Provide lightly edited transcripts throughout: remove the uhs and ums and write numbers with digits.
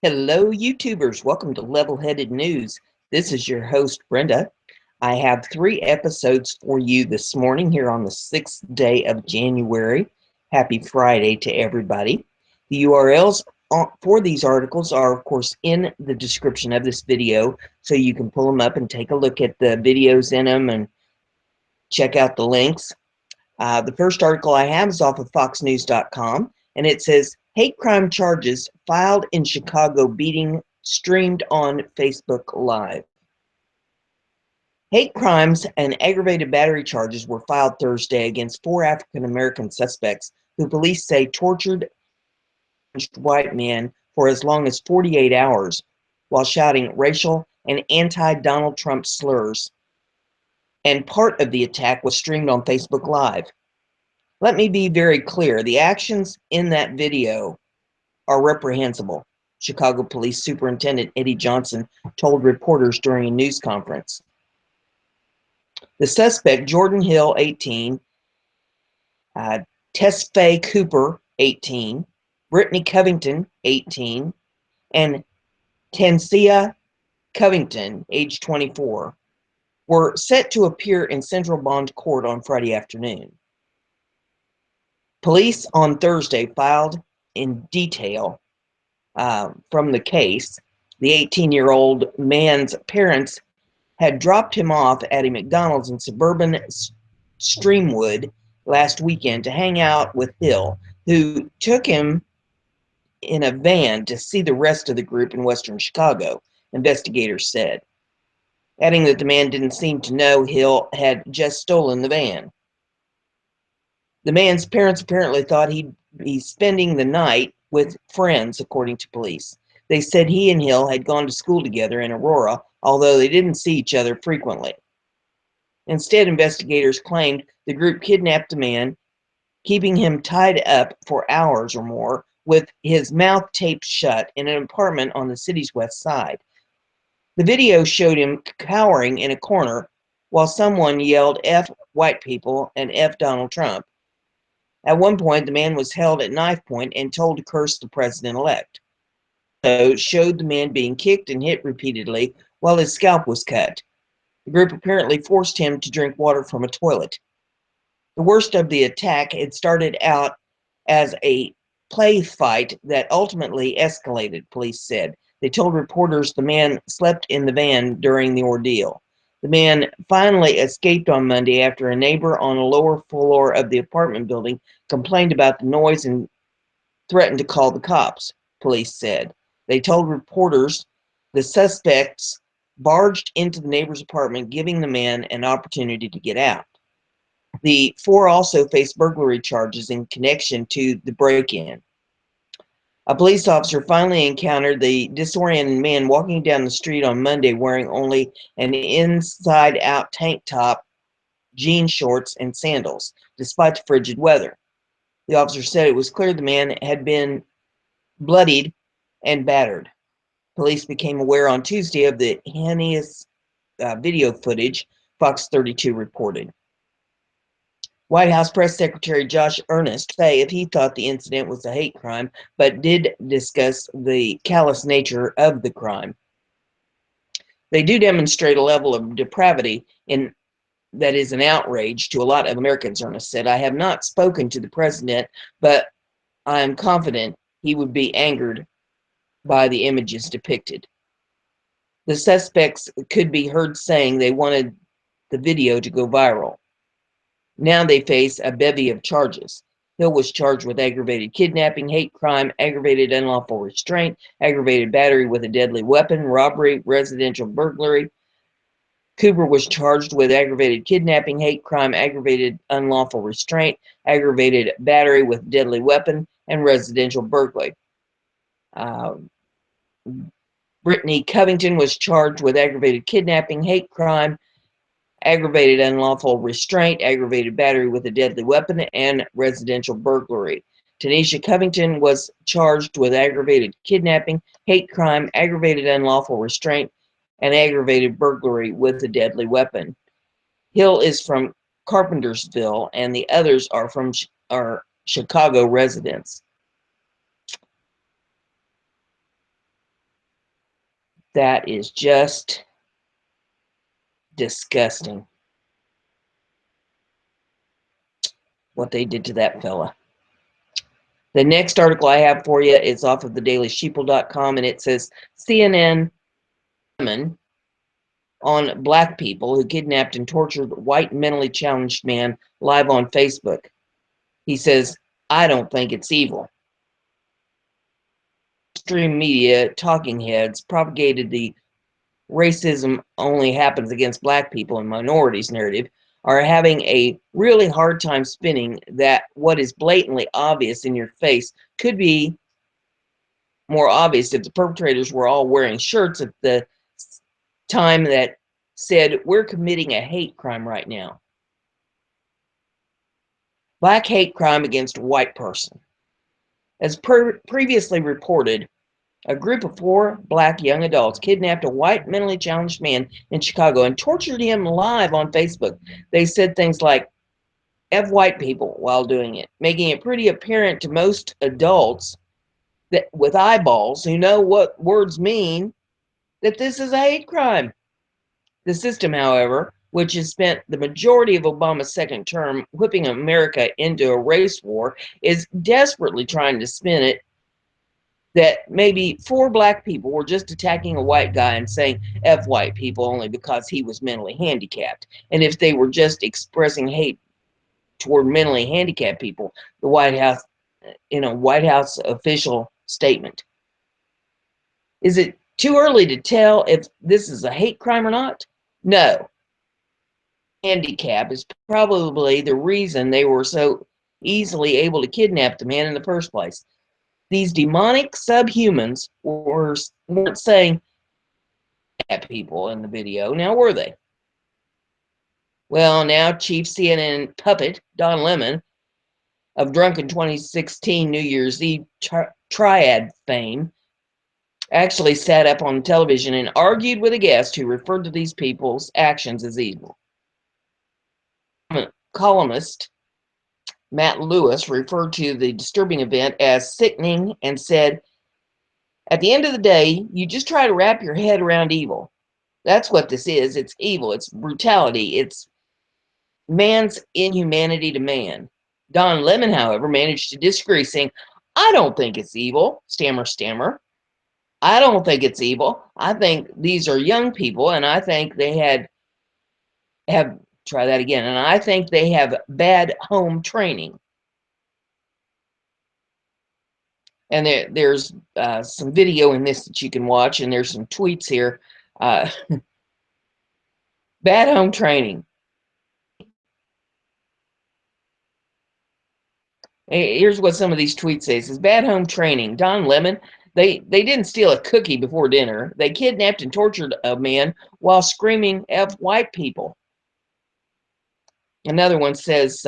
Hello, YouTubers. Welcome to Level-Headed News. This is your host, Brenda. I have 3 episodes for you this morning here on the 6th day of January. Happy Friday to everybody. The URLs for these articles are, of course, in the description of this video, so you can pull them up and take a look at the videos in them and check out the links. The first article I have is off of foxnews.com, and it says, hate crime charges filed in Chicago beating streamed on Facebook Live. Hate crimes and aggravated battery charges were filed Thursday against 4 African-American suspects who police say tortured white men for as long as 48 hours while shouting racial and anti-Donald Trump slurs. And part of the attack was streamed on Facebook Live. Let me be very clear. The actions in that video are reprehensible, Chicago Police Superintendent Eddie Johnson told reporters during a news conference. The suspect, Jordan Hill, 18, Tesfaye Cooper, 18, Brittany Covington, 18, and Tansia Covington, age 24, were set to appear in Central Bond Court on Friday afternoon. Police on Thursday filed in detail from the case. The 18-year-old man's parents had dropped him off at a McDonald's in suburban Streamwood last weekend to hang out with Hill, who took him in a van to see the rest of the group in western Chicago, investigators said, adding that the man didn't seem to know Hill had just stolen the van. The man's parents apparently thought he'd be spending the night with friends, according to police. They said he and Hill had gone to school together in Aurora, although they didn't see each other frequently. Instead, investigators claimed the group kidnapped the man, keeping him tied up for hours or more with his mouth taped shut in an apartment on the city's west side. The video showed him cowering in a corner while someone yelled F white people and F Donald Trump. At one point, the man was held at knife point and told to curse the president-elect. So showed the man being kicked and hit repeatedly while his scalp was cut. The group apparently forced him to drink water from a toilet. The worst of the attack had started out as a play fight that ultimately escalated, police said. They told reporters the man slept in the van during the ordeal. The man finally escaped on Monday after a neighbor on a lower floor of the apartment building complained about the noise and threatened to call the cops, police said. They told reporters the suspects barged into the neighbor's apartment, giving the man an opportunity to get out. The 4 also faced burglary charges in connection to the break-in. A police officer finally encountered the disoriented man walking down the street on Monday wearing only an inside-out tank top, jean shorts, and sandals, despite the frigid weather. The officer said it was clear the man had been bloodied and battered. Police became aware on Tuesday of the heinous video footage, Fox 32 reported. White House Press Secretary Josh Earnest said if he thought the incident was a hate crime, but did discuss the callous nature of the crime. They do demonstrate a level of depravity that is an outrage to a lot of Americans, Earnest said. I have not spoken to the president, but I am confident he would be angered by the images depicted. The suspects could be heard saying they wanted the video to go viral. Now they face a bevy of charges. Hill was charged with aggravated kidnapping, hate crime, aggravated unlawful restraint, aggravated battery with a deadly weapon, robbery, residential burglary. Cooper was charged with aggravated kidnapping, hate crime, aggravated unlawful restraint, aggravated battery with deadly weapon, and residential burglary. Brittany Covington was charged with aggravated kidnapping, hate crime, aggravated unlawful restraint, aggravated battery with a deadly weapon, and residential burglary. Tanisha Covington was charged with aggravated kidnapping, hate crime, aggravated unlawful restraint, and aggravated burglary with a deadly weapon. Hill is from Carpentersville, and the others are Chicago residents. That is just disgusting what they did to that fella. The next article I have for you is off of the dailysheeple.com, and it says CNN on black people who kidnapped and tortured white mentally challenged man live on Facebook. He says, I don't think it's evil. Mainstream media talking heads propagated the racism only happens against black people and minorities narrative are having a really hard time spinning that what is blatantly obvious in your face could be more obvious if the perpetrators were all wearing shirts at the time that said, we're committing a hate crime right now. Black hate crime against a white person. As previously reported, a group of 4 black young adults kidnapped a white mentally challenged man in Chicago and tortured him live on Facebook. They said things like, F white people while doing it, making it pretty apparent to most adults that with eyeballs who know what words mean that this is a hate crime. The system, however, which has spent the majority of Obama's second term whipping America into a race war, is desperately trying to spin it that maybe 4 black people were just attacking a white guy and saying F white people only because he was mentally handicapped. And if they were just expressing hate toward mentally handicapped people, the White House, White House official statement. Is it too early to tell if this is a hate crime or not? No. Handicap is probably the reason they were so easily able to kidnap the man in the first place. These demonic subhumans weren't saying at people in the video, now were they? Well, now Chief CNN puppet Don Lemon of drunken 2016 New Year's Eve triad fame actually sat up on television and argued with a guest who referred to these people's actions as evil. Columnist Matt Lewis referred to the disturbing event as sickening and said, at the end of the day, you just try to wrap your head around evil. That's what this is. It's evil. It's brutality. It's man's inhumanity to man. Don Lemon, however, managed to disagree, saying, I don't think it's evil, stammer. I don't think it's evil. I think these are young people, and I think they have try that again, and I think they have bad home training. And there's some video in this that you can watch, and there's some tweets here. Bad home training. Here's what some of these tweets say. It says, bad home training. Don Lemon, they didn't steal a cookie before dinner. They kidnapped and tortured a man while screaming F white people. Another one says,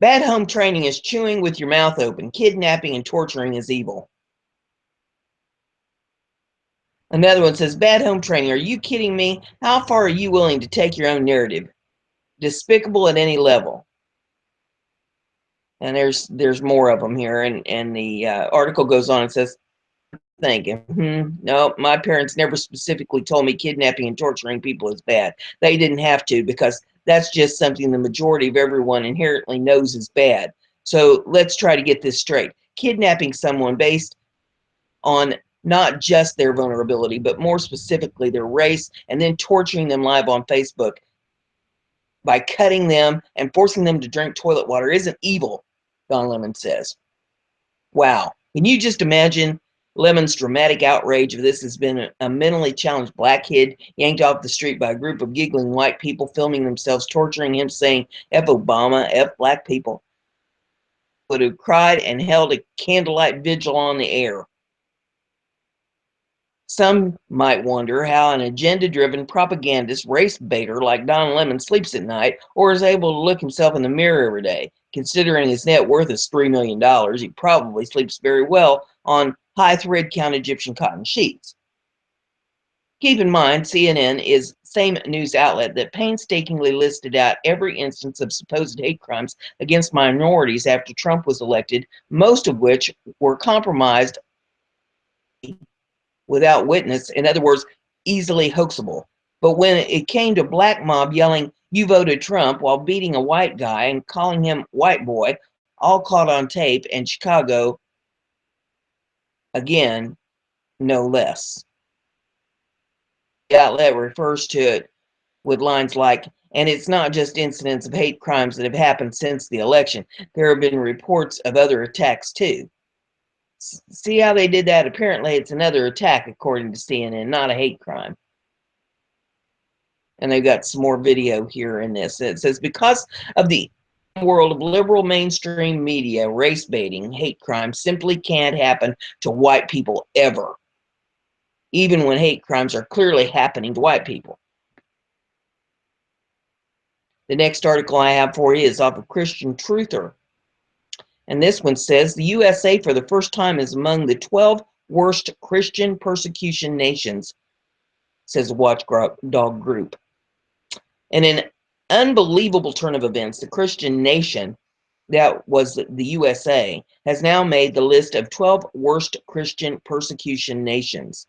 bad home training is chewing with your mouth open. Kidnapping and torturing is evil. Another one says, bad home training. Are you kidding me? How far are you willing to take your own narrative? Despicable at any level. And there's more of them here. And the article goes on and says, thinking, no, my parents never specifically told me kidnapping and torturing people is bad. They didn't have to, because that's just something the majority of everyone inherently knows is bad. So let's try to get this straight. Kidnapping someone based on not just their vulnerability, but more specifically their race, and then torturing them live on Facebook by cutting them and forcing them to drink toilet water isn't evil, Don Lemon says. Wow. Can you just imagine Lemon's dramatic outrage if this has been a mentally challenged black kid yanked off the street by a group of giggling white people filming themselves torturing him, saying F Obama, F black people? Would have cried and held a candlelight vigil on the air. Some might wonder how an agenda-driven propagandist race baiter like Don Lemon sleeps at night or is able to look himself in the mirror every day. Considering his net worth is $3 million, he probably sleeps very well on high thread count Egyptian cotton sheets. Keep in mind, CNN is the same news outlet that painstakingly listed out every instance of supposed hate crimes against minorities after Trump was elected, most of which were compromised without witness, in other words, easily hoaxable. But when it came to black mob yelling, "You voted Trump," while beating a white guy and calling him white boy, all caught on tape, and Chicago, again, no less. The outlet refers to it with lines like, "And it's not just incidents of hate crimes that have happened since the election. There have been reports of other attacks too." See how they did that? Apparently it's another attack, according to CNN, not a hate crime. And they've got some more video here in this. It says, because of the world of liberal mainstream media, race baiting, hate crimes simply can't happen to white people ever, even when hate crimes are clearly happening to white people. The next article I have for you is off of Christian Truther. And this one says, the USA for the first time is among the 12 worst Christian persecution nations, says a watchdog group. In an unbelievable turn of events, the Christian nation, that was the USA, has now made the list of 12 worst Christian persecution nations.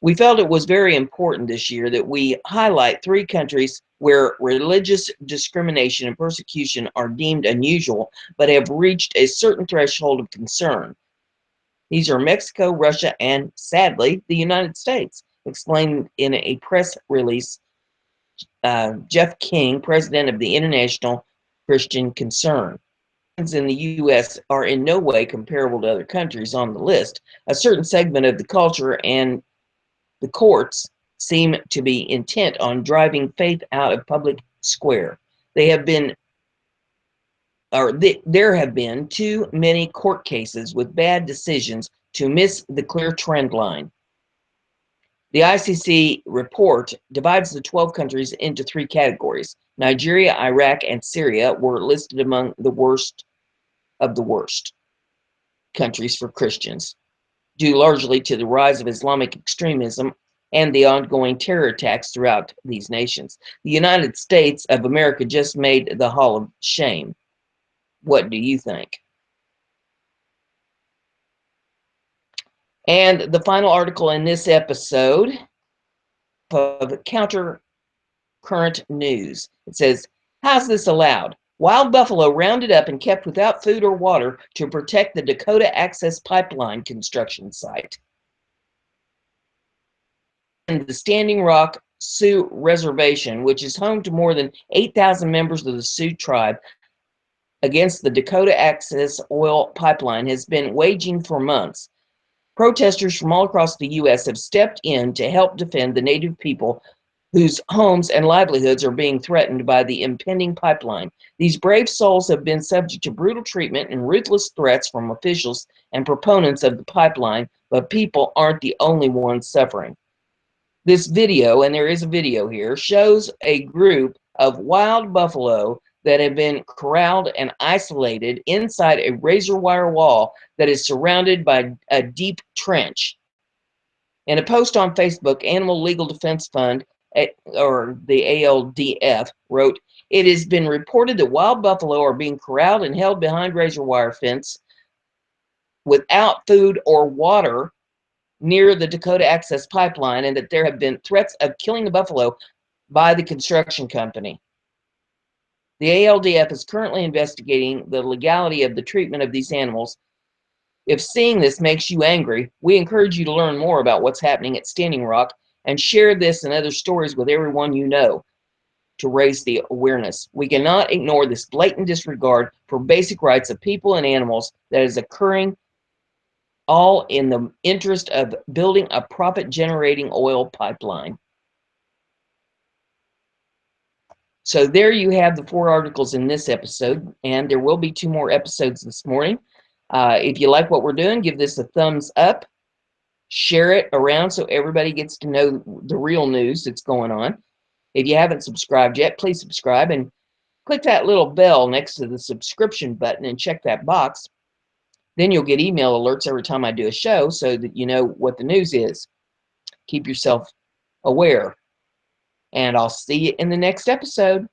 We felt it was very important this year that we highlight 3 countries where religious discrimination and persecution are deemed unusual, but have reached a certain threshold of concern. These are Mexico, Russia, and, sadly, the United States, explained in a press release. Jeff King, president of the International Christian Concern. In the U.S. are in no way comparable to other countries on the list. A certain segment of the culture and the courts seem to be intent on driving faith out of public square. There have been too many court cases with bad decisions to miss the clear trend line. The ICC report divides the 12 countries into 3 categories. Nigeria, Iraq, and Syria were listed among the worst of the worst countries for Christians, due largely to the rise of Islamic extremism and the ongoing terror attacks throughout these nations. The United States of America just made the Hall of Shame. What do you think? And the final article in this episode of Counter Current News. It says, how's this allowed? Wild buffalo rounded up and kept without food or water to protect the Dakota Access Pipeline construction site. And the Standing Rock Sioux Reservation, which is home to more than 8,000 members of the Sioux tribe, against the Dakota Access Oil Pipeline, has been waging for months. Protesters from all across the U.S. have stepped in to help defend the Native people whose homes and livelihoods are being threatened by the impending pipeline. These brave souls have been subject to brutal treatment and ruthless threats from officials and proponents of the pipeline, but people aren't the only ones suffering. This video, and there is a video here, shows a group of wild buffalo that have been corralled and isolated inside a razor wire wall that is surrounded by a deep trench. In a post on Facebook, Animal Legal Defense Fund, or the ALDF, wrote, it has been reported that wild buffalo are being corralled and held behind razor wire fence without food or water near the Dakota Access Pipeline, and that there have been threats of killing the buffalo by the construction company. The ALDF is currently investigating the legality of the treatment of these animals. If seeing this makes you angry, we encourage you to learn more about what's happening at Standing Rock and share this and other stories with everyone you know to raise the awareness. We cannot ignore this blatant disregard for basic rights of people and animals that is occurring, all in the interest of building a profit-generating oil pipeline. So there you have the 4 articles in this episode, and there will be 2 more episodes this morning. If you like what we're doing, give this a thumbs up. Share it around so everybody gets to know the real news that's going on. If you haven't subscribed yet, please subscribe and click that little bell next to the subscription button and check that box. Then you'll get email alerts every time I do a show so that you know what the news is. Keep yourself aware. And I'll see you in the next episode.